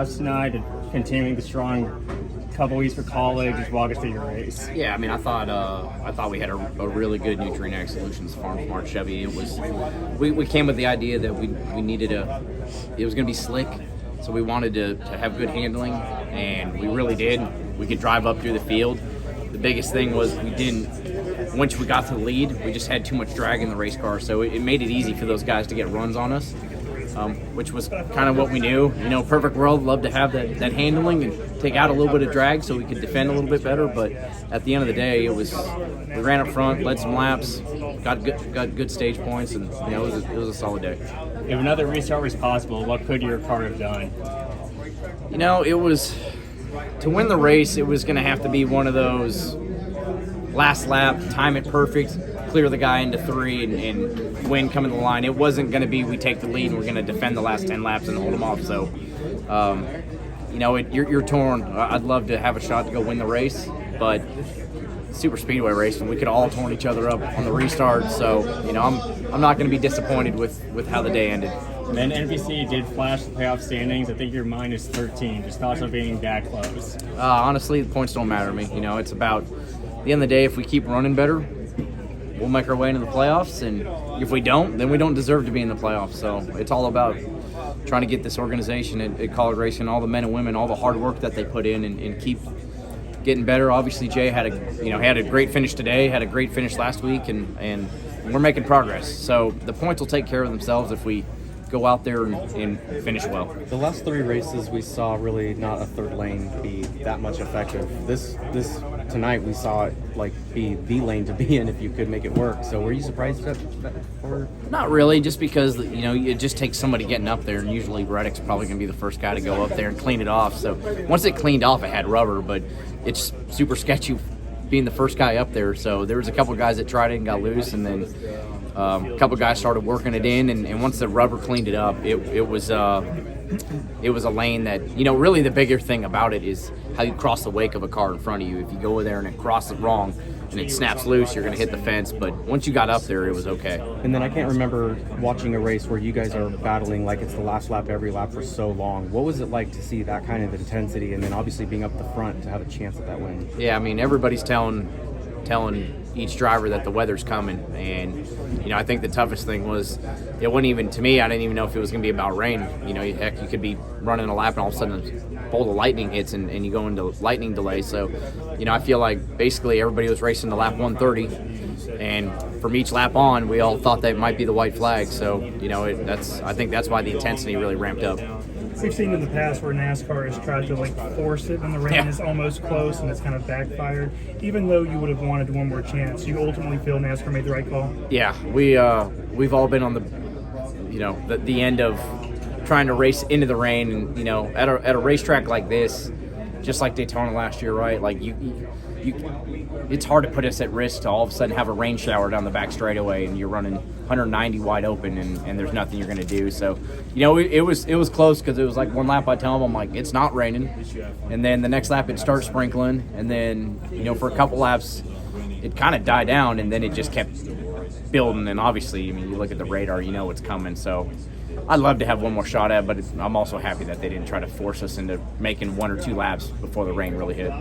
laps tonight and continuing the strong couple weeks for college. Just walk us through your race. Yeah, I mean, I thought we had a really good Nutrient Solutions Farm Smart Chevy. It was we came with the idea that we needed it was going to be slick, so we wanted to have good handling, and we really did. We could drive up through the field. The biggest thing was once we got to the lead, we just had too much drag in the race car, so it made it easy for those guys to get runs on us. Which was kind of what we knew. Perfect world, love to have that handling and take out a little bit of drag so we could defend a little bit better. But at the end of the day, we ran up front, led some laps, got good stage points, and it was a solid day. If another restart was possible, what could your car have done? It was to win the race. It was going to have to be one of those last lap, time it perfect, clear the guy into 3 and win coming to the line. It wasn't going to be we take the lead and we're going to defend the last 10 laps and hold them off. So, you're torn. I'd love to have a shot to go win the race, but super speedway race, and we could all torn each other up on the restart. So, I'm not going to be disappointed with how the day ended. And then NBC did flash the playoff standings. I think you're minus 13. Just thoughts of being that close. Honestly, the points don't matter to me. It's about, at the end of the day, if we keep running better, we'll make our way into the playoffs, and if we don't, then we don't deserve to be in the playoffs. So it's all about trying to get this organization at college racing, all the men and women, all the hard work that they put in, and keep getting better. Obviously, Jay had a great finish today, had a great finish last week, and we're making progress. So the points will take care of themselves if we go out there and finish well. The last 3 races we saw really not a third lane be that much effective. This tonight we saw it be the lane to be in if you could make it work. So were you surprised at that? Or? Not really, just because it just takes somebody getting up there, and usually Reddick's probably going to be the first guy to go up there and clean it off. So once it cleaned off, it had rubber, but it's super sketchy being the first guy up there. So there was a couple guys that tried it and got loose, and then a couple guys started working it in, and once the rubber cleaned it up, it was a lane that, really the bigger thing about it is how you cross the wake of a car in front of you. If you go there and it crosses wrong and it snaps loose, you're going to hit the fence. But once you got up there, it was okay. And then I can't remember watching a race where you guys are battling like it's the last lap every lap for so long. What was it like to see that kind of intensity, and then obviously being up the front to have a chance at that win? Yeah, I mean, everybody's telling each driver that the weather's coming, and I think the toughest thing was, it wasn't even, to me, I didn't even know if it was going to be about rain. Heck, you could be running a lap and all of a sudden a bolt of lightning hits and you go into lightning delay. So I feel like basically everybody was racing to lap 130, and from each lap on, we all thought that might be the white flag. So I think that's why the intensity really ramped up. We've seen in the past where NASCAR has tried to force it, and the rain is almost close, and it's kind of backfired. Even though you would have wanted one more chance, you ultimately feel NASCAR made the right call. Yeah, we've all been on the end of trying to race into the rain, and at a racetrack like this, just like Daytona last year, right? It's hard to put us at risk to all of a sudden have a rain shower down the back straightaway, and you're running 190 wide open, and there's nothing you're going to do. So, it was close, because it was like one lap I tell them, I'm like, it's not raining, and then the next lap it starts sprinkling, and then for a couple laps it kind of died down, and then it just kept building. And obviously, you look at the radar, you know what's coming. So I'd love to have one more shot at it, but I'm also happy that they didn't try to force us into making 1 or 2 laps before the rain really hit.